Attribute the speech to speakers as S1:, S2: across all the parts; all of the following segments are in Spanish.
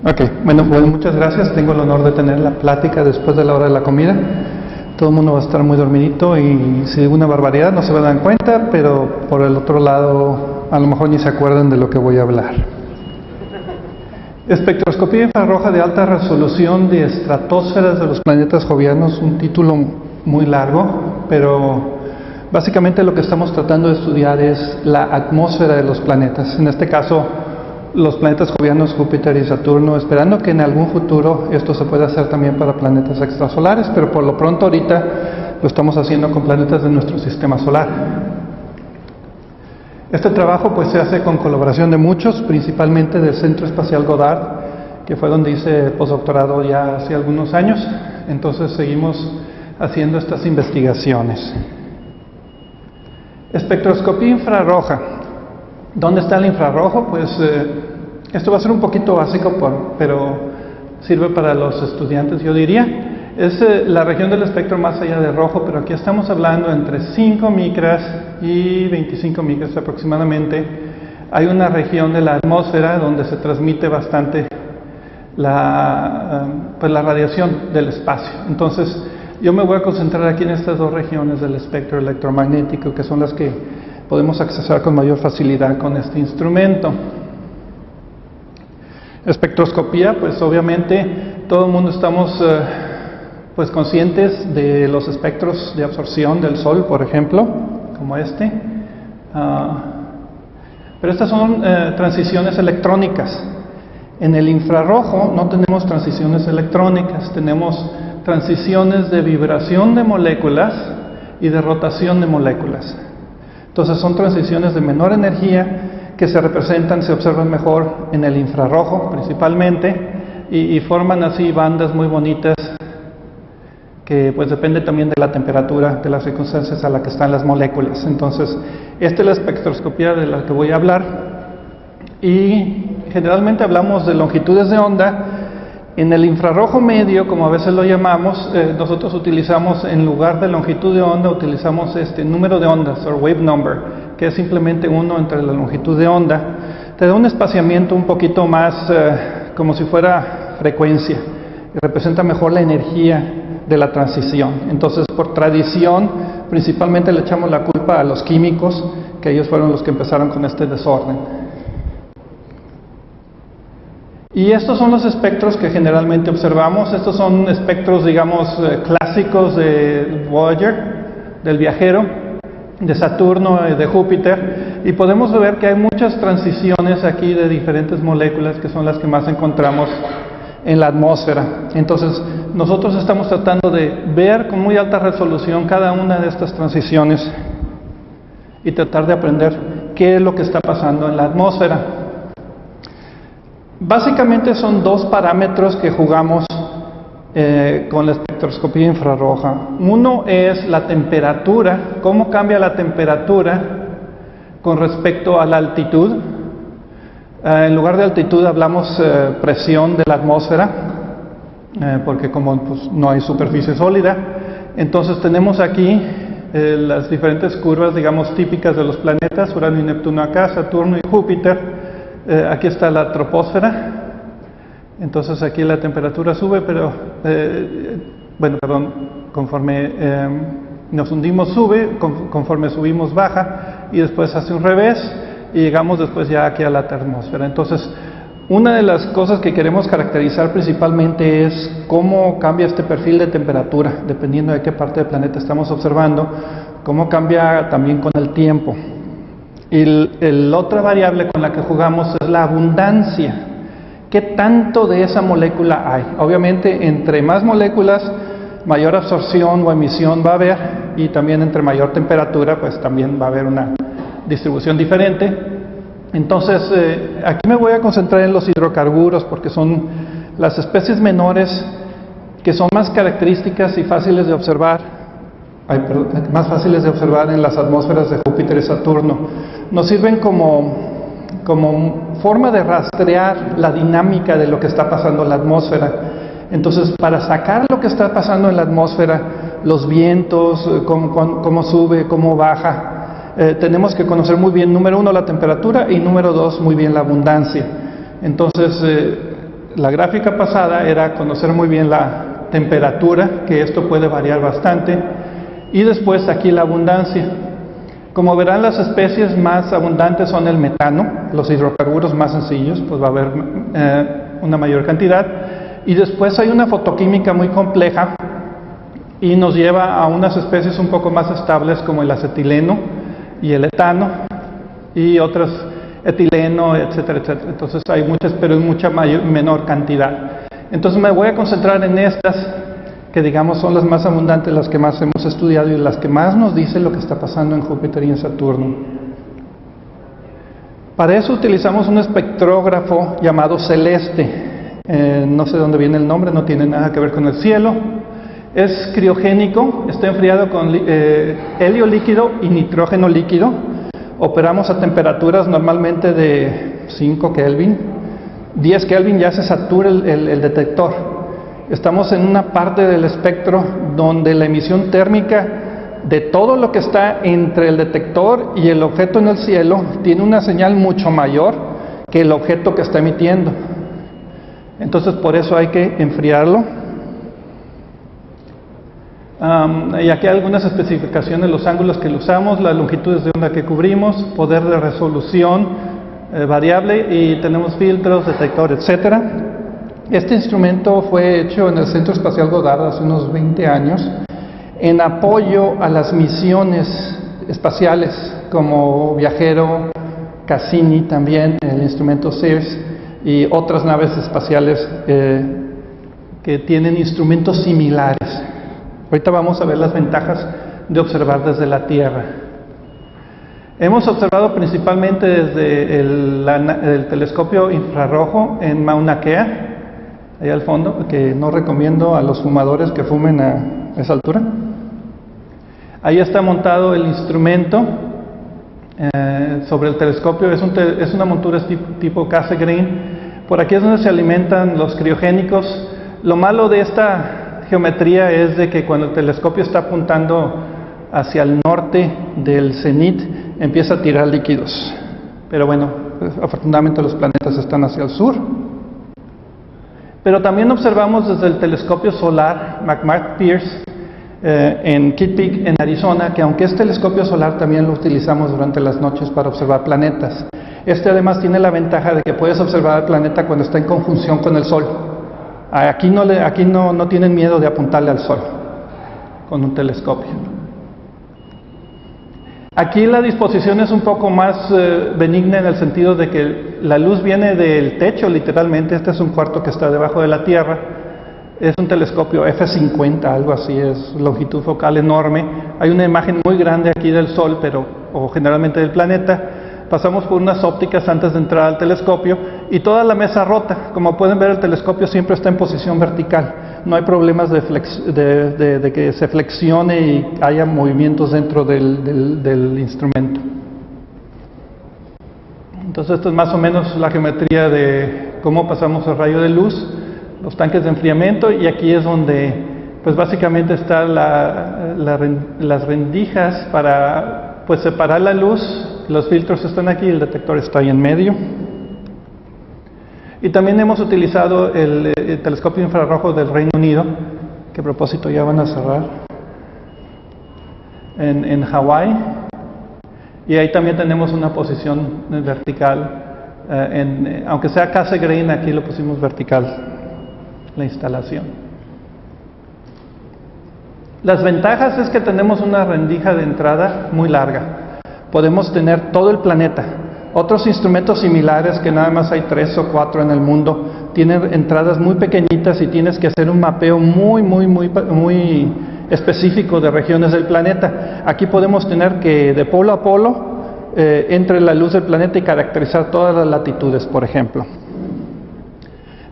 S1: Ok, bueno, muchas gracias. Tengo el honor de tener la plática después de la hora de la comida. Todo el mundo va a estar muy dormidito y si digo una barbaridad no se van a dar cuenta, pero por el otro lado a lo mejor ni se acuerdan de lo que voy a hablar. Espectroscopía infrarroja de alta resolución de estratosferas de los planetas jovianos, un título muy largo, pero básicamente lo que estamos tratando de estudiar es la atmósfera de los planetas. En este caso, los planetas jovianos, Júpiter y Saturno, esperando que en algún futuro esto se pueda hacer también para planetas extrasolares, pero por lo pronto ahorita lo estamos haciendo con planetas de nuestro sistema solar. Este trabajo pues se hace con colaboración de muchos, principalmente del Centro Espacial Goddard, que fue donde hice postdoctorado ya hace algunos años. Entonces seguimos haciendo estas investigaciones. Espectroscopía infrarroja. ¿Dónde está el infrarrojo? Pues esto va a ser un poquito básico, pero sirve para los estudiantes, yo diría. Es la región del espectro más allá de rojo, pero aquí estamos hablando entre 5 micras y 25 micras aproximadamente. Hay una región de la atmósfera donde se transmite bastante la radiación del espacio. Entonces, yo me voy a concentrar aquí en estas dos regiones del espectro electromagnético, que son las que podemos accesar con mayor facilidad con este instrumento. Espectroscopía, pues obviamente todo el mundo estamos pues conscientes de los espectros de absorción del Sol, por ejemplo, como este. Pero estas son transiciones electrónicas. En el infrarrojo no tenemos transiciones electrónicas, tenemos transiciones de vibración de moléculas y de rotación de moléculas. Entonces son transiciones de menor energía que se representan, se observan mejor en el infrarrojo principalmente y forman así bandas muy bonitas que pues depende también de la temperatura, de las circunstancias a las que están las moléculas. Entonces esta es la espectroscopía de la que voy a hablar y generalmente hablamos de longitudes de onda. En el infrarrojo medio, como a veces lo llamamos, nosotros utilizamos, en lugar de longitud de onda, utilizamos este número de ondas, o wave number, que es simplemente 1 entre la longitud de onda. Te da un espaciamiento un poquito más como si fuera frecuencia, y representa mejor la energía de la transición. Entonces, por tradición, principalmente le echamos la culpa a los químicos, que ellos fueron los que empezaron con este desorden. Y estos son los espectros que generalmente observamos. Estos son espectros, digamos, clásicos de Voyager, del viajero, de Saturno, de Júpiter. Y podemos ver que hay muchas transiciones aquí de diferentes moléculas que son las que más encontramos en la atmósfera. Entonces, nosotros estamos tratando de ver con muy alta resolución cada una de estas transiciones y tratar de aprender qué es lo que está pasando en la atmósfera. Básicamente son dos parámetros que jugamos con la espectroscopía infrarroja. Uno es la temperatura, cómo cambia la temperatura con respecto a la altitud. En lugar de altitud hablamos presión de la atmósfera, porque como pues, no hay superficie sólida, entonces tenemos aquí las diferentes curvas, digamos, típicas de los planetas, Urano y Neptuno acá, Saturno y Júpiter. Aquí está la troposfera, entonces aquí la temperatura sube, pero conforme nos hundimos sube, conforme subimos baja y después hace un revés y llegamos después ya aquí a la atmósfera. Entonces, una de las cosas que queremos caracterizar principalmente es cómo cambia este perfil de temperatura, dependiendo de qué parte del planeta estamos observando, cómo cambia también con el tiempo. Y la otra variable con la que jugamos es la abundancia. ¿Qué tanto de esa molécula hay? Obviamente, entre más moléculas, mayor absorción o emisión va a haber, y también entre mayor temperatura, pues también va a haber una distribución diferente. Entonces, aquí me voy a concentrar en los hidrocarburos, porque son las especies menores que son más características y fáciles de observar. Más fáciles de observar en las atmósferas de Júpiter y Saturno. Nos sirven como forma de rastrear la dinámica de lo que está pasando en la atmósfera. Entonces, para sacar lo que está pasando en la atmósfera, los vientos, cómo sube, cómo baja, tenemos que conocer muy bien, número uno, la temperatura, y número dos, muy bien la abundancia. Entonces, la gráfica pasada era conocer muy bien la temperatura, que esto puede variar bastante, y después aquí la abundancia. Como verán, las especies más abundantes son el metano, los hidrocarburos más sencillos, pues va a haber una mayor cantidad, y después hay una fotoquímica muy compleja y nos lleva a unas especies un poco más estables como el acetileno y el etano y otras, etileno, etcétera, etcétera. Entonces hay muchas, pero en mucha menor cantidad. Entonces me voy a concentrar en estas que digamos son las más abundantes, las que más hemos estudiado y las que más nos dicen lo que está pasando en Júpiter y en Saturno. Para eso utilizamos un espectrógrafo llamado celeste. No sé de dónde viene el nombre, no tiene nada que ver con el cielo. Es criogénico, está enfriado con helio líquido y nitrógeno líquido. Operamos a temperaturas normalmente de 5 Kelvin. 10 Kelvin ya se satura el detector. Estamos en una parte del espectro donde la emisión térmica de todo lo que está entre el detector y el objeto en el cielo tiene una señal mucho mayor que el objeto que está emitiendo. Entonces por eso hay que enfriarlo. Y aquí hay algunas especificaciones, los ángulos que usamos, las longitudes de onda que cubrimos, poder de resolución variable, y tenemos filtros, detector, etcétera. Este instrumento fue hecho en el Centro Espacial Goddard hace unos 20 años en apoyo a las misiones espaciales como Viajero, Cassini también, el instrumento CIRS y otras naves espaciales que tienen instrumentos similares. Ahorita vamos a ver las ventajas de observar desde la Tierra. Hemos observado principalmente desde el telescopio infrarrojo en Mauna Kea, ahí al fondo, que no recomiendo a los fumadores que fumen a esa altura. Ahí está montado el instrumento sobre el telescopio, es una montura tipo Cassegrain. Por aquí es donde se alimentan los criogénicos. Lo malo de esta geometría es de que cuando el telescopio está apuntando hacia el norte del cenit, empieza a tirar líquidos. Pero bueno, afortunadamente los planetas están hacia el sur. Pero también observamos desde el telescopio solar McMurdo Pierce en Kitt Peak, en Arizona, que aunque es telescopio solar, también lo utilizamos durante las noches para observar planetas. Este además tiene la ventaja de que puedes observar el planeta cuando está en conjunción con el Sol. Aquí no tienen miedo de apuntarle al Sol con un telescopio. Aquí la disposición es un poco más benigna en el sentido de que la luz viene del techo, literalmente. Este es un cuarto que está debajo de la Tierra. Es un telescopio F50, algo así, es longitud focal enorme. Hay una imagen muy grande aquí del Sol, o generalmente del planeta. Pasamos por unas ópticas antes de entrar al telescopio y toda la mesa rota. Como pueden ver, el telescopio siempre está en posición vertical. No hay problemas de que se flexione y haya movimientos dentro del instrumento. Entonces, esto es más o menos la geometría de cómo pasamos el rayo de luz, los tanques de enfriamiento, y aquí es donde, pues básicamente están las rendijas para, pues, separar la luz. Los filtros están aquí, el detector está ahí en medio. Y también hemos utilizado el telescopio infrarrojo del Reino Unido, que a propósito ya van a cerrar, en Hawái. Y ahí también tenemos una posición vertical, aunque sea Cassegrain, aquí lo pusimos vertical, la instalación. Las ventajas es que tenemos una rendija de entrada muy larga. Podemos tener todo el planeta. Otros instrumentos similares, que nada más hay 3 o 4 en el mundo, tienen entradas muy pequeñitas y tienes que hacer un mapeo muy específico de regiones del planeta. Aquí podemos tener que de polo a polo entre la luz del planeta y caracterizar todas las latitudes, por ejemplo.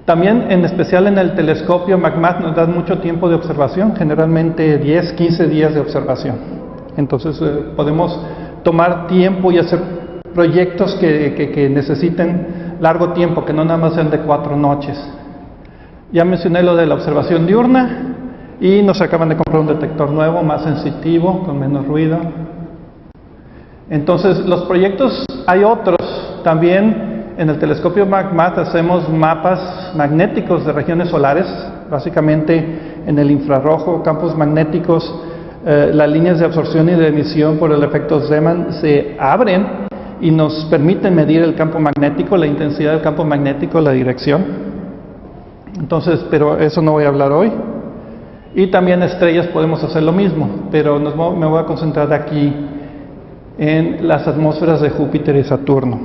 S1: También, en especial en el telescopio McMurdo, nos da mucho tiempo de observación, generalmente 10, 15 días de observación. Entonces podemos tomar tiempo y hacer proyectos que necesiten largo tiempo, que no nada más sean de 4 noches. Ya mencioné lo de la observación diurna y nos acaban de comprar un detector nuevo, más sensitivo, con menos ruido. Entonces, los proyectos, hay otros. También en el telescopio McMurdo hacemos mapas magnéticos de regiones solares, básicamente en el infrarrojo, campos magnéticos, las líneas de absorción y de emisión por el efecto Zeeman se abren y nos permiten medir el campo magnético, la intensidad del campo magnético, la dirección. Entonces, pero eso no voy a hablar hoy. Y también estrellas podemos hacer lo mismo, pero me voy a concentrar aquí en las atmósferas de Júpiter y Saturno.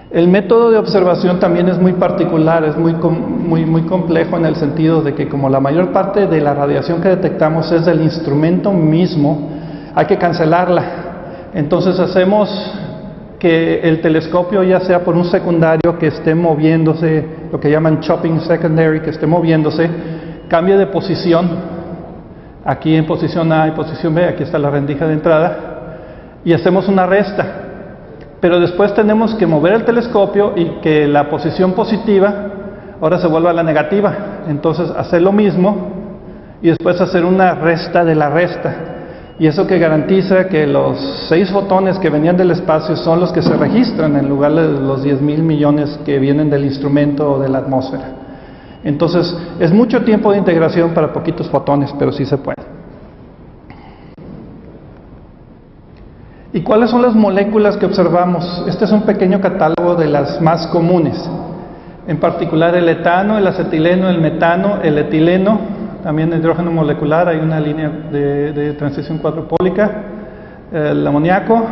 S1: El método de observación también es muy particular, es muy complejo en el sentido de que como la mayor parte de la radiación que detectamos es del instrumento mismo, hay que cancelarla. Entonces hacemos que el telescopio, ya sea por un secundario que esté moviéndose, lo que llaman chopping secondary, que esté moviéndose, cambie de posición, aquí en posición A y posición B, aquí está la rendija de entrada, y hacemos una resta. Pero después tenemos que mover el telescopio y que la posición positiva ahora se vuelva a la negativa. Entonces hacer lo mismo y después hacer una resta de la resta. Y eso que garantiza que los 6 fotones que venían del espacio son los que se registran en lugar de los 10,000 millones que vienen del instrumento o de la atmósfera. Entonces es mucho tiempo de integración para poquitos fotones, pero sí se puede. ¿Y cuáles son las moléculas que observamos? Este es un pequeño catálogo de las más comunes. En particular el etano, el acetileno, el metano, el etileno, también hidrógeno molecular, hay una línea de transición cuadrupólica, el amoníaco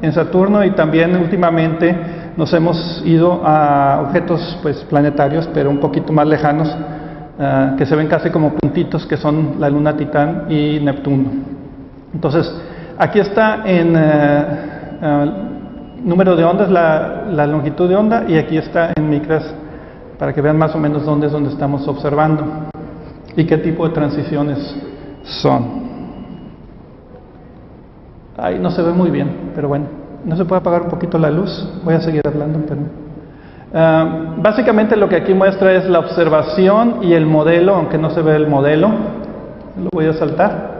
S1: en Saturno, y también últimamente nos hemos ido a objetos pues planetarios, pero un poquito más lejanos, que se ven casi como puntitos, que son la luna Titán y Neptuno. Entonces, aquí está en número de ondas la longitud de onda, y aquí está en micras para que vean más o menos dónde es donde estamos observando y qué tipo de transiciones son. Ahí no se ve muy bien, pero bueno, no se puede apagar un poquito la luz. Voy a seguir hablando, pero básicamente lo que aquí muestra es la observación y el modelo, aunque no se ve el modelo, lo voy a saltar.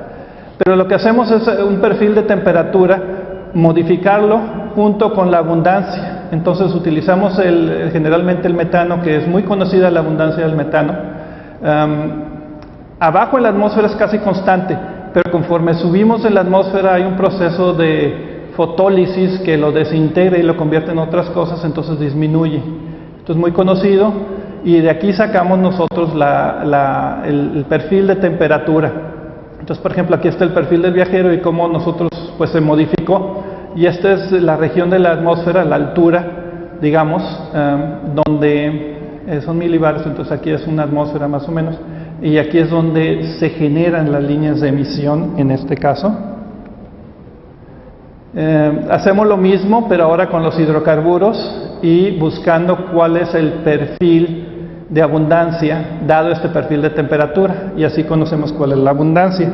S1: Pero lo que hacemos es un perfil de temperatura, modificarlo junto con la abundancia. Entonces utilizamos generalmente el metano, que es muy conocida la abundancia del metano. Abajo en la atmósfera es casi constante, pero conforme subimos en la atmósfera hay un proceso de fotólisis que lo desintegra y lo convierte en otras cosas, entonces disminuye. Esto es muy conocido y de aquí sacamos nosotros el perfil de temperatura. Entonces, por ejemplo, aquí está el perfil del viajero y cómo nosotros pues se modificó, y esta es la región de la atmósfera, la altura, digamos, donde son milibares, entonces aquí es una atmósfera más o menos, y aquí es donde se generan las líneas de emisión en este caso. Hacemos lo mismo, pero ahora con los hidrocarburos y buscando cuál es el perfil de abundancia dado este perfil de temperatura, y así conocemos cuál es la abundancia.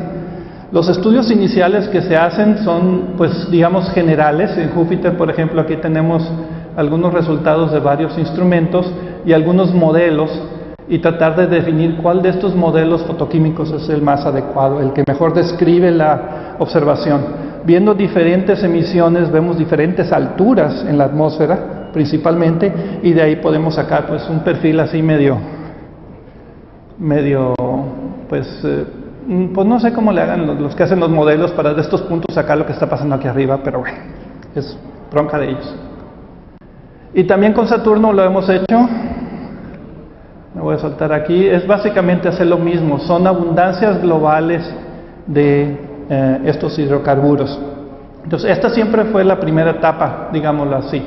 S1: Los estudios iniciales que se hacen son, pues digamos, generales. En Júpiter, por ejemplo, aquí tenemos algunos resultados de varios instrumentos y algunos modelos, y tratar de definir cuál de estos modelos fotoquímicos es el más adecuado, el que mejor describe la observación. Viendo diferentes emisiones, vemos diferentes alturas en la atmósfera, principalmente, y de ahí podemos sacar pues un perfil así medio pues no sé cómo le hagan los que hacen los modelos para de estos puntos sacar lo que está pasando aquí arriba, pero bueno, es bronca de ellos. Y también con Saturno lo hemos hecho, me voy a saltar aquí, es básicamente hacer lo mismo, son abundancias globales de estos hidrocarburos. Entonces esta siempre fue la primera etapa, digámoslo así.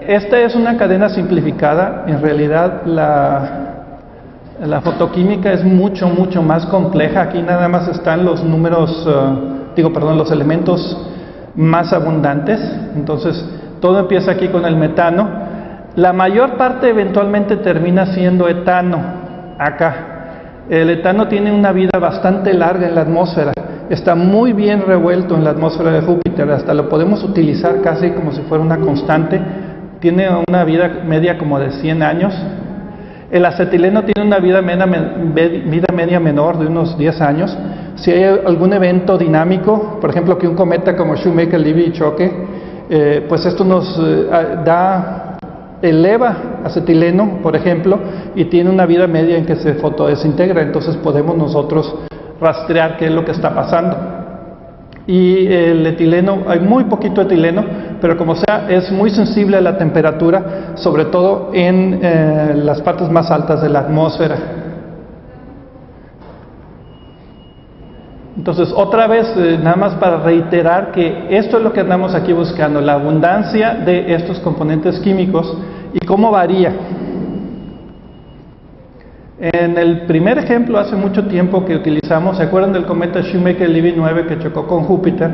S1: Esta es una cadena simplificada. En realidad la fotoquímica es mucho más compleja. Aquí nada más están los números, los elementos más abundantes. Entonces todo empieza aquí con el metano. La mayor parte eventualmente termina siendo etano acá. El etano tiene una vida bastante larga en la atmósfera. Está muy bien revuelto en la atmósfera de Júpiter, hasta lo podemos utilizar casi como si fuera una constante. Tiene una vida media como de 100 años. El acetileno tiene una vida media menor de unos 10 años. Si hay algún evento dinámico, por ejemplo que un cometa como Shoemaker-Levy choque, pues esto nos da eleva acetileno, por ejemplo, y tiene una vida media en que se fotodesintegra. Entonces podemos nosotros rastrear qué es lo que está pasando. Y el etileno, hay muy poquito etileno, pero como sea, es muy sensible a la temperatura, sobre todo en las partes más altas de la atmósfera. Entonces, otra vez, nada más para reiterar que esto es lo que andamos aquí buscando, la abundancia de estos componentes químicos y cómo varía. En el primer ejemplo, hace mucho tiempo que utilizamos, ¿se acuerdan del cometa Shoemaker-Levy 9 que chocó con Júpiter?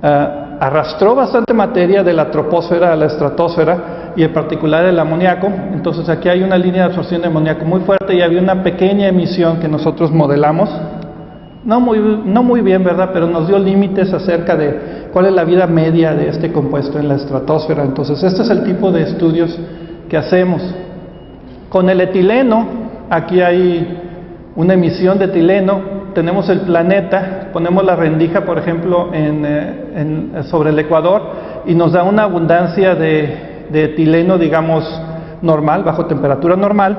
S1: Arrastró bastante materia de la troposfera a la estratosfera y en particular el amoníaco. Entonces aquí hay una línea de absorción de amoníaco muy fuerte y había una pequeña emisión que nosotros modelamos. No muy bien, ¿verdad? Pero nos dio límites acerca de cuál es la vida media de este compuesto en la estratosfera. Entonces este es el tipo de estudios que hacemos. Con el etileno, aquí hay una emisión de etileno, tenemos el planeta, ponemos la rendija, por ejemplo, sobre el ecuador y nos da una abundancia de etileno, digamos, normal, bajo temperatura normal,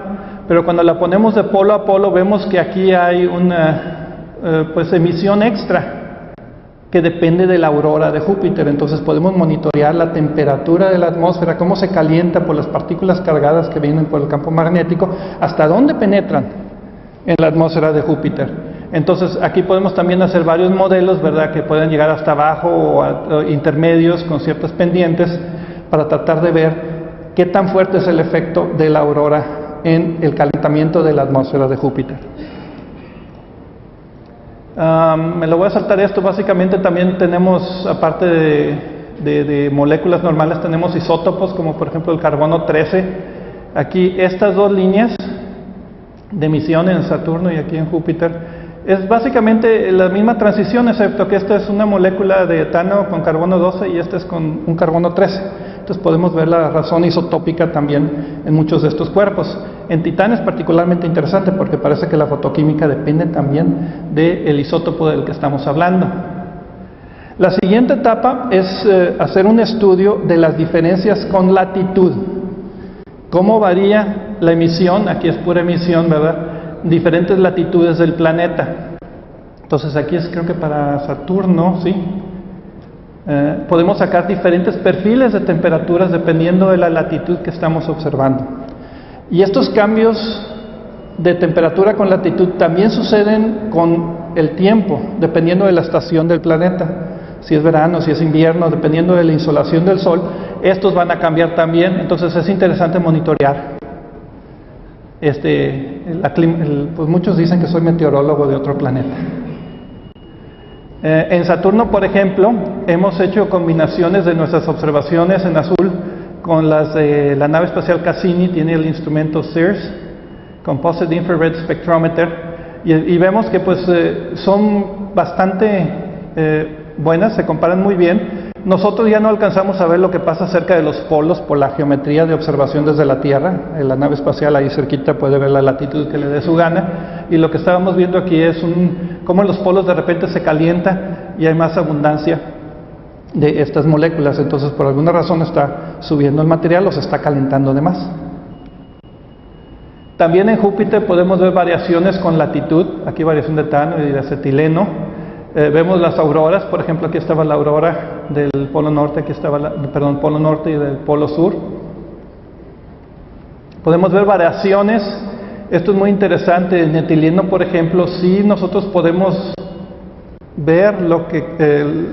S1: pero cuando la ponemos de polo a polo vemos que aquí hay una emisión extra que depende de la aurora de Júpiter. Entonces podemos monitorear la temperatura de la atmósfera, cómo se calienta por las partículas cargadas que vienen por el campo magnético, hasta dónde penetran en la atmósfera de Júpiter. Entonces aquí podemos también hacer varios modelos, ¿verdad?, que pueden llegar hasta abajo o intermedios con ciertas pendientes para tratar de ver qué tan fuerte es el efecto de la aurora en el calentamiento de la atmósfera de Júpiter. Me lo voy a saltar esto. Básicamente también tenemos, aparte de moléculas normales, tenemos isótopos como por ejemplo el carbono 13. Aquí estas dos líneas de emisión en Saturno y aquí en Júpiter es básicamente la misma transición, excepto que esta es una molécula de etano con carbono 12 y esta es con un carbono 13. Entonces podemos ver la razón isotópica también en muchos de estos cuerpos. En Titán es particularmente interesante porque parece que la fotoquímica depende también del isótopo del que estamos hablando. La siguiente etapa es hacer un estudio de las diferencias con latitud. ¿Cómo varía la emisión? Aquí es pura emisión, ¿verdad? Diferentes latitudes del planeta. Entonces aquí es, creo que para Saturno, ¿sí? Podemos sacar diferentes perfiles de temperaturas dependiendo de la latitud que estamos observando. Y estos cambios de temperatura con latitud también suceden con el tiempo, dependiendo de la estación del planeta. Si es verano, si es invierno, dependiendo de la insolación del sol, estos van a cambiar también. Entonces es interesante monitorear. Pues muchos dicen que soy meteorólogo de otro planeta. En Saturno, por ejemplo, hemos hecho combinaciones de nuestras observaciones en azul con las de la nave espacial Cassini. Tiene el instrumento CIRS, Composite Infrared Spectrometer, y vemos que pues son bastante buenas, se comparan muy bien. Nosotros ya no alcanzamos a ver lo que pasa cerca de los polos por la geometría de observación desde la Tierra. En la nave espacial ahí cerquita puede ver la latitud que le dé su gana, y lo que estábamos viendo aquí es cómo los polos de repente se calienta y hay más abundancia de estas moléculas. Entonces por alguna razón está subiendo el material o se está calentando de más. También en Júpiter podemos ver variaciones con latitud. Aquí variación de etano y de acetileno. Vemos las auroras, por ejemplo aquí estaba la aurora del polo norte, aquí estaba polo norte y del polo sur. Podemos ver variaciones. Esto es muy interesante. En etileno, por ejemplo, sí nosotros podemos ver lo que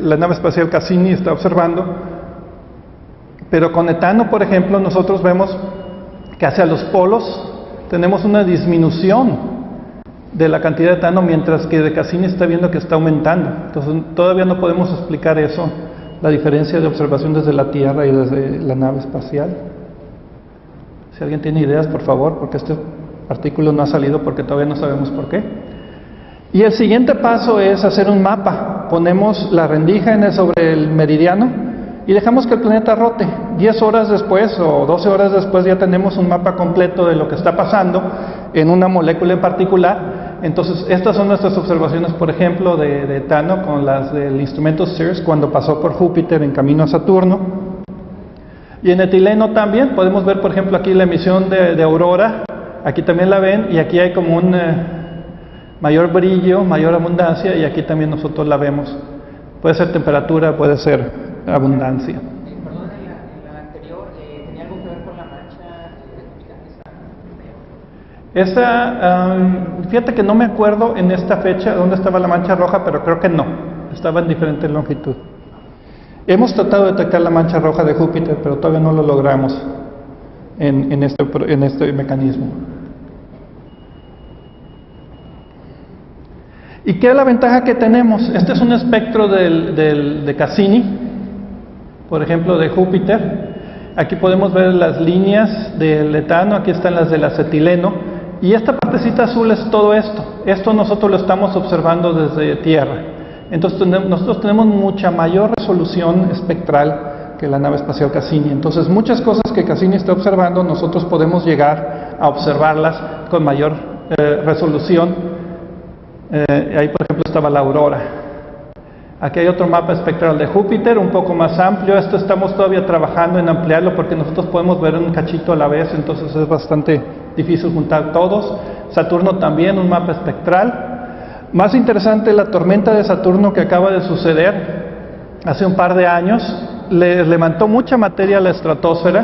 S1: la nave espacial Cassini está observando, pero con etano, por ejemplo, nosotros vemos que hacia los polos tenemos una disminución de la cantidad de etano, mientras que de Cassini está viendo que está aumentando. Entonces todavía no podemos explicar eso, la diferencia de observación desde la Tierra y desde la nave espacial. Si alguien tiene ideas, por favor, porque este artículo no ha salido porque todavía no sabemos por qué. Y el siguiente paso es hacer un mapa. Ponemos la rendija sobre el meridiano y dejamos que el planeta rote. 10 horas después o 12 horas después ya tenemos un mapa completo de lo que está pasando en una molécula en particular. Entonces estas son nuestras observaciones, por ejemplo, de etano con las del instrumento CIRS cuando pasó por Júpiter en camino a Saturno. Y en etileno también podemos ver, por ejemplo, aquí la emisión de aurora, aquí también la ven, y aquí hay como un mayor brillo, mayor abundancia, y aquí también nosotros la vemos. Puede ser temperatura, puede ser abundancia.
S2: Perdón, en la anterior, ¿tenía algo que ver con la mancha de Júpiter?
S1: Fíjate que no me acuerdo en esta fecha dónde estaba la mancha roja, pero creo que no, estaba en diferente longitud. Hemos tratado de detectar la mancha roja de Júpiter, pero todavía no lo logramos en este mecanismo. ¿Y qué es la ventaja que tenemos? Este es un espectro de Cassini, por ejemplo, de Júpiter. Aquí podemos ver las líneas del etano, aquí están las del acetileno, y esta partecita azul es todo esto. Esto nosotros lo estamos observando desde Tierra. Entonces nosotros tenemos mucha mayor resolución espectral que la nave espacial Cassini. Entonces muchas cosas que Cassini está observando, nosotros podemos llegar a observarlas con mayor resolución. Ahí por ejemplo estaba la aurora. Aquí hay otro mapa espectral de Júpiter, un poco más amplio. Esto estamos todavía trabajando en ampliarlo porque nosotros podemos ver un cachito a la vez, entonces es bastante difícil juntar todos. Saturno también, un mapa espectral. Más interesante, la tormenta de Saturno que acaba de suceder hace un par de años, le levantó mucha materia a la estratosfera,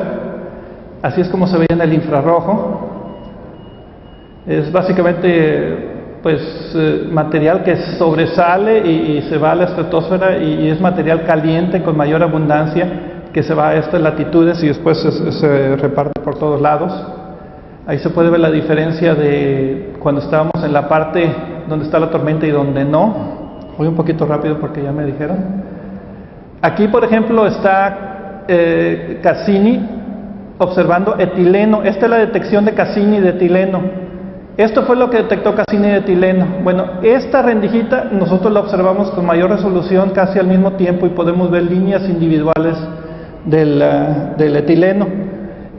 S1: así es como se ve en el infrarrojo. Es básicamente material que sobresale y se va a la estratosfera, y es material caliente con mayor abundancia que se va a estas latitudes y después se reparte por todos lados. Ahí se puede ver la diferencia de cuando estábamos en la parte donde está la tormenta y donde no. Voy un poquito rápido porque ya me dijeron. Aquí por ejemplo está Cassini observando etileno. Esta es la detección de Cassini de etileno. Esto fue lo que detectó Cassini de etileno. Bueno, esta rendijita nosotros la observamos con mayor resolución casi al mismo tiempo y podemos ver líneas individuales del etileno.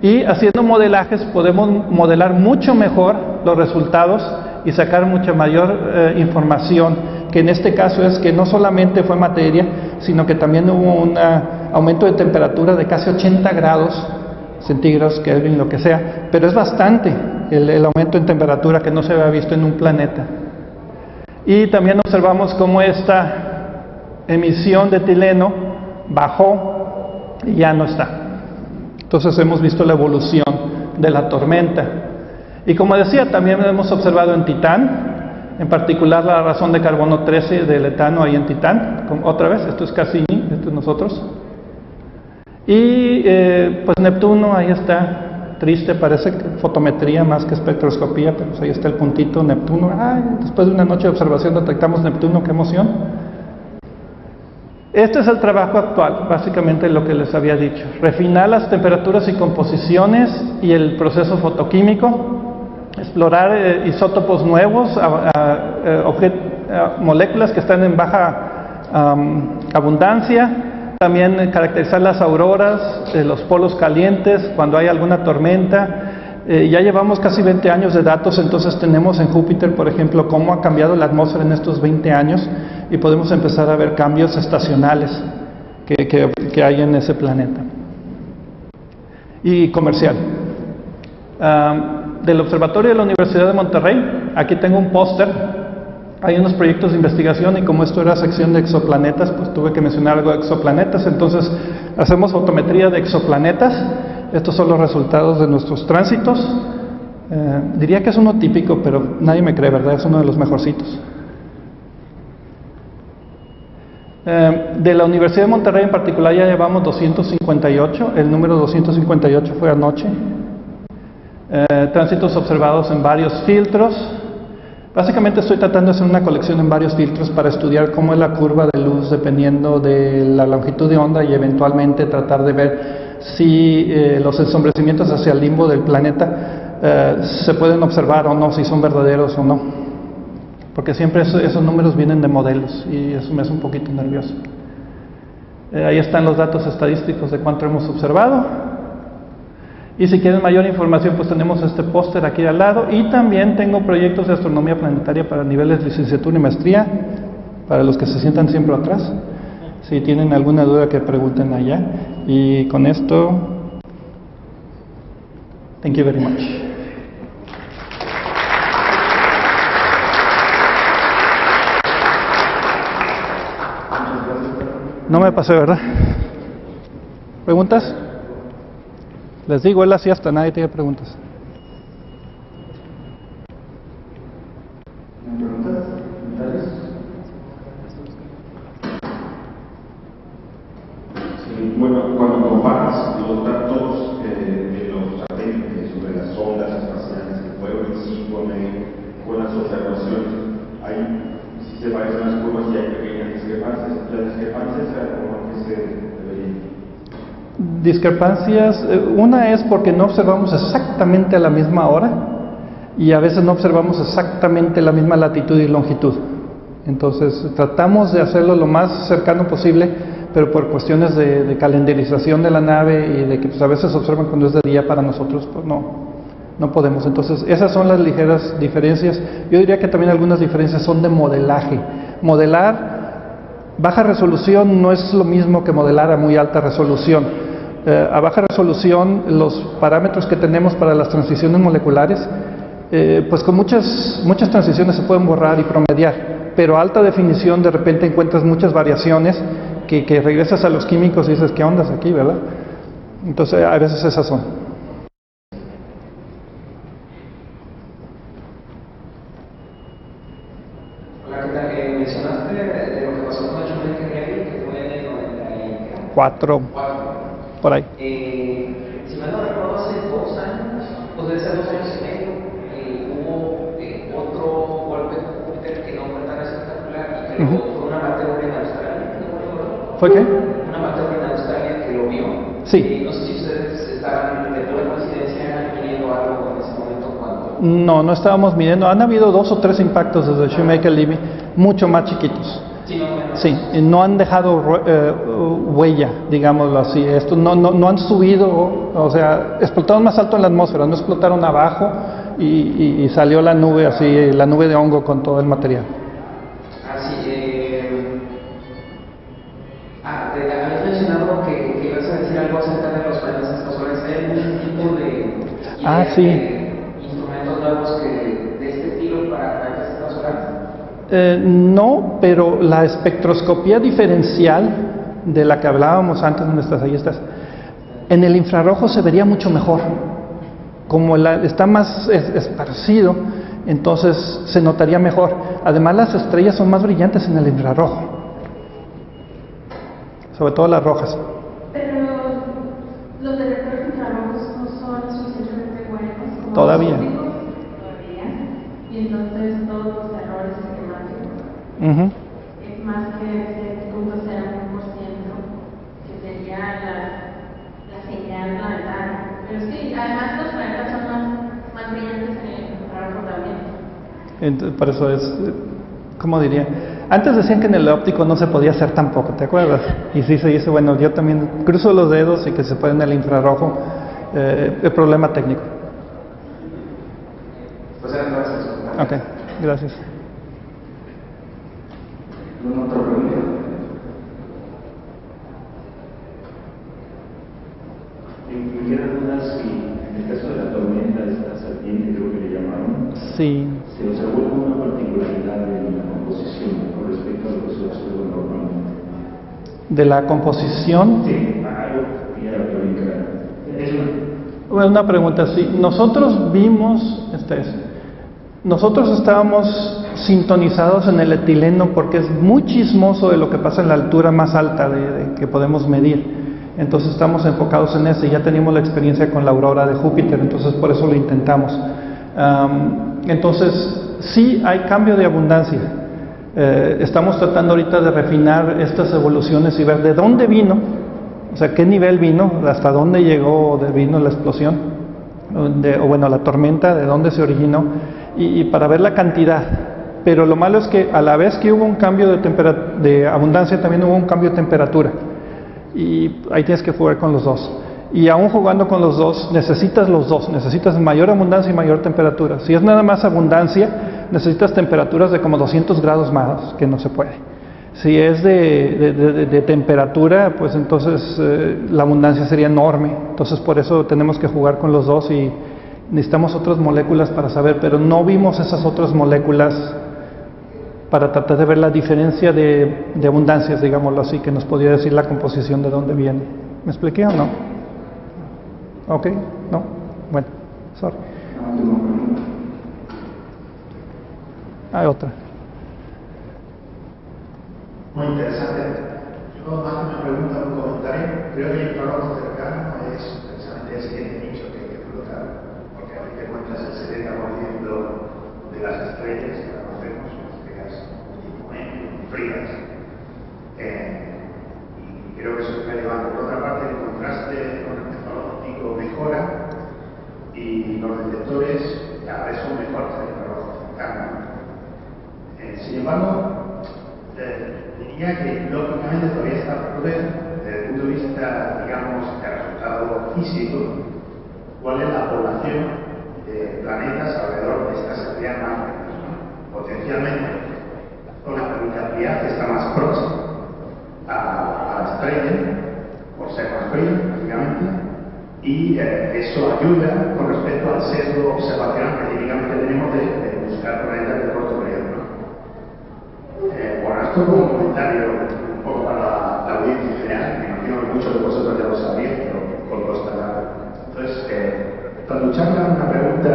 S1: Y haciendo modelajes podemos modelar mucho mejor los resultados y sacar mucha mayor información, que en este caso es que no solamente fue materia, sino que también hubo un aumento de temperatura de casi 80 grados centígrados, Kelvin, lo que sea, pero es bastante el aumento en temperatura que no se había visto en un planeta. Y también observamos cómo esta emisión de etileno bajó y ya no está. Entonces hemos visto la evolución de la tormenta. Y como decía, también hemos observado en Titán, en particular la razón de carbono 13 del etano ahí en Titán. Otra vez, esto es Cassini, esto es nosotros. Y pues Neptuno, ahí está, triste, parece fotometría más que espectroscopía, pero pues ahí está el puntito Neptuno. Ay, después de una noche de observación detectamos Neptuno, qué emoción. Este es el trabajo actual, básicamente lo que les había dicho. Refinar las temperaturas y composiciones y el proceso fotoquímico, explorar isótopos nuevos, moléculas que están en baja abundancia, también caracterizar las auroras, los polos calientes, cuando hay alguna tormenta. Ya llevamos casi 20 años de datos, entonces tenemos en Júpiter, por ejemplo, cómo ha cambiado la atmósfera en estos 20 años y podemos empezar a ver cambios estacionales que hay en ese planeta. Y comercial. Del Observatorio de la Universidad de Monterrey, aquí tengo un póster. Hay unos proyectos de investigación y como esto era sección de exoplanetas, pues tuve que mencionar algo de exoplanetas. Entonces hacemos fotometría de exoplanetas. Estos son los resultados de nuestros tránsitos. Diría que es uno típico, pero nadie me cree, ¿verdad? Es uno de los mejorcitos. De la Universidad de Monterrey en particular ya llevamos 258. El número 258 fue anoche. Tránsitos observados en varios filtros. Básicamente estoy tratando de hacer una colección en varios filtros para estudiar cómo es la curva de luz dependiendo de la longitud de onda y eventualmente tratar de ver si los ensombrecimientos hacia el limbo del planeta se pueden observar o no, si son verdaderos o no. Porque siempre esos números vienen de modelos y eso me hace un poquito nervioso. Ahí están los datos estadísticos de cuánto hemos observado. Y si quieren mayor información, pues tenemos este póster aquí al lado. Y también tengo proyectos de astronomía planetaria para niveles de licenciatura y maestría, para los que se sientan siempre atrás. Si tienen alguna duda, que pregunten allá. Y con esto Thank you very much. No me pasé, ¿verdad? ¿Preguntas? Les digo, él así hasta nadie tiene preguntas.
S3: Sí, bueno, cuando comparas los datos de los satélites sobre las ondas espaciales que fueron in situ con las observaciones, si se parecen las curvas y hay pequeñas discrepancias. Las discrepancias, ¿cómo que se deberían?
S1: Discrepancias, una es porque no observamos exactamente a la misma hora y a veces no observamos exactamente la misma latitud y longitud. Entonces tratamos de hacerlo lo más cercano posible, pero por cuestiones de calendarización de la nave y de que pues, a veces observan cuando es de día para nosotros, pues no podemos. Entonces esas son las ligeras diferencias. Yo diría que también algunas diferencias son de modelaje. Modelar baja resolución no es lo mismo que modelar a muy alta resolución. A baja resolución los parámetros que tenemos para las transiciones moleculares, pues con muchas transiciones se pueden borrar y promediar, pero a alta definición de repente encuentras muchas variaciones que regresas a los químicos y dices, ¿qué ondas aquí, verdad? Entonces a veces esas son.
S2: Hola, ¿qué tal? Mencionaste de lo que pasó con el Shoemaker Levy, que fue en el
S1: 4, por ahí.
S2: Si mal no recuerdo, hace 2 años, o debe ser 2 años y medio, hubo otro golpe de Júpiter que no fue tan espectacular y que luego fue una meteora en Australia, ¿no recuerdo?
S1: ¿Fue qué?
S2: Una meteora en Australia que lo vio.
S1: Sí.
S2: No sé si ustedes estaban de pura coincidencia midiendo algo en ese momento cuando...
S1: No estábamos midiendo. Han habido 2 o 3 impactos desde el Shoemaker Levy, mucho más chiquitos. Sí, no han dejado huella, digámoslo así. Esto no han subido, o sea, explotaron más alto en la atmósfera, no explotaron abajo y salió la nube así, la nube de hongo con todo el material.
S2: Habías mencionado que ibas a decir algo acerca de los paneles expansores. ¿Hay algún tipo de
S1: Sí.
S2: instrumentos nuevos de este estilo para paneles expansores?
S1: No, pero la espectroscopía diferencial de la que hablábamos antes, ahí estás, en el infrarrojo se vería mucho mejor. Como está más esparcido, entonces se notaría mejor. Además, las estrellas son más brillantes en el infrarrojo, sobre todo las rojas.
S4: Pero los detectores infrarrojos no son suficientemente buenos como
S1: Todavía.
S4: los ópticos, y entonces todos los errores esquemáticos es más que 0.01%, que sería la señal planetaria. Pero sí, además los planetas son más brillantes en el infrarrojo también.
S1: Por eso es, ¿cómo diría? Antes decían que en el óptico no se podía hacer tampoco, ¿te acuerdas? Y sí se dice, bueno, yo también cruzo los dedos y que se puede en el infrarrojo, el problema técnico.
S2: Pues gracias.
S1: Ok, gracias.
S3: ¿Alguna otra pregunta? Me quedan dudas si en el caso de la tormenta de esta serpiente, creo que le llamaron,
S1: Sí.
S3: se observó alguna particularidad en la composición con respecto a lo que se observa normalmente.
S1: ¿De la composición?
S3: Sí, algo que era teórica.
S1: Bueno, una pregunta, sí. Nosotros vimos, nosotros estábamos sintonizados en el etileno porque es muy chismoso de lo que pasa en la altura más alta de que podemos medir. Entonces estamos enfocados en ese. Ya teníamos la experiencia con la aurora de Júpiter, entonces por eso lo intentamos. Entonces sí hay cambio de abundancia. Estamos tratando ahorita de refinar estas evoluciones y ver de dónde vino, o sea, qué nivel vino, hasta dónde llegó, vino la explosión, o bueno, la tormenta, de dónde se originó, y para ver la cantidad. Pero lo malo es que a la vez que hubo un cambio de abundancia, también hubo un cambio de temperatura. Y ahí tienes que jugar con los dos. Y aún jugando con los dos, necesitas mayor abundancia y mayor temperatura. Si es nada más abundancia, necesitas temperaturas de como 200 grados más, que no se puede. Si es de temperatura, pues entonces la abundancia sería enorme. Entonces por eso tenemos que jugar con los dos y necesitamos otras moléculas para saber, pero no vimos esas otras moléculas para tratar de ver la diferencia de abundancias, digámoslo así, que nos podría decir la composición de dónde viene. ¿Me expliqué o no? ¿Ok? ¿No? Bueno, sorry. Hay otra.
S5: Muy interesante. Yo más que una pregunta, un comentario. Creo que el infrarrojo cercano es precisamente el siguiente nicho que hay que explotar, porque a fin de cuentas el 70% de las estrellas que conocemos son estrellas tipo muy frías. Y creo que eso es relevante. Por otra parte, el contraste con el infrarrojo mejora y los detectores cada vez son mejores en el infrarrojo cercano. Sin embargo, diría que lógicamente todavía está por ver, desde el punto de vista, digamos, del resultado físico, cuál es la población de planetas alrededor de estas estrellas más grandes, ¿no? Potencialmente, con la habitabilidad que está más próxima a la estrella, por ser más fría, lógicamente, y eso ayuda con respecto al sesgo observacional que típicamente tenemos de buscar planetas de corto periodo. Bueno, esto como un comentario un poco para la audiencia en general, me imagino que muchos de vosotros ya lo sabéis, pero con costa nada. Entonces, para lucharla una pregunta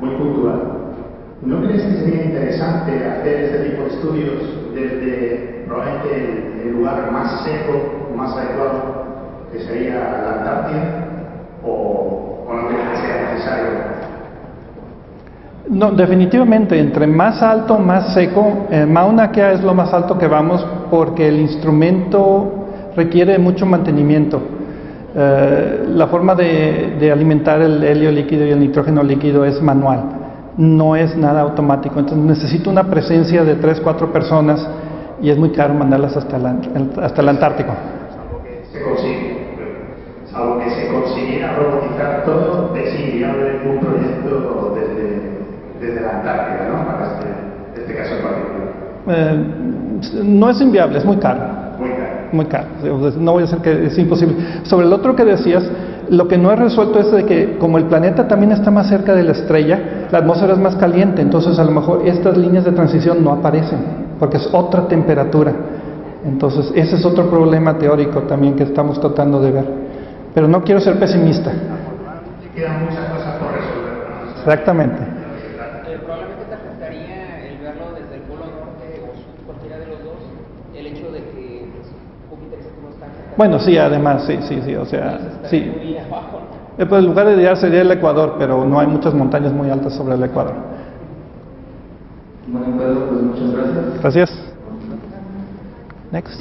S5: muy puntual. ¿No crees que sería interesante hacer este tipo de estudios desde probablemente el lugar más seco, más adecuado, que sería la Antártida, o no crees que sea necesario?
S1: No, definitivamente, entre más alto, más seco. Mauna Kea es lo más alto que vamos porque el instrumento requiere mucho mantenimiento. La forma de alimentar el helio líquido y el nitrógeno líquido es manual, no es nada automático. Entonces necesito una presencia de 3-4 personas y es muy caro mandarlas hasta el Antártico.
S5: Salvo que se consiguiera robotizar todo, es inviable un proyecto desde la Antártida, ¿no? Para este caso en particular.
S1: No es inviable, es muy caro. Muy caro. No voy a decir que es imposible. Sobre el otro que decías, lo que no he resuelto es de que como el planeta también está más cerca de la estrella, la atmósfera es más caliente, entonces a lo mejor estas líneas de transición no aparecen, porque es otra temperatura. Entonces ese es otro problema teórico también que estamos tratando de ver. Pero no quiero ser pesimista.
S5: Quedan muchas cosas por resolver, ¿no?
S1: Exactamente.
S2: Probablemente te afectaría el verlo desde el polo norte o sur, cualquiera de los dos, el hecho de que Júpiter no está cerca.
S1: Bueno, sí, además, sí, o sea, sí. Pues el lugar ideal sería el Ecuador, pero no hay muchas montañas muy altas sobre el Ecuador.
S6: Bueno, Pedro, pues muchas gracias.
S1: Gracias. Next.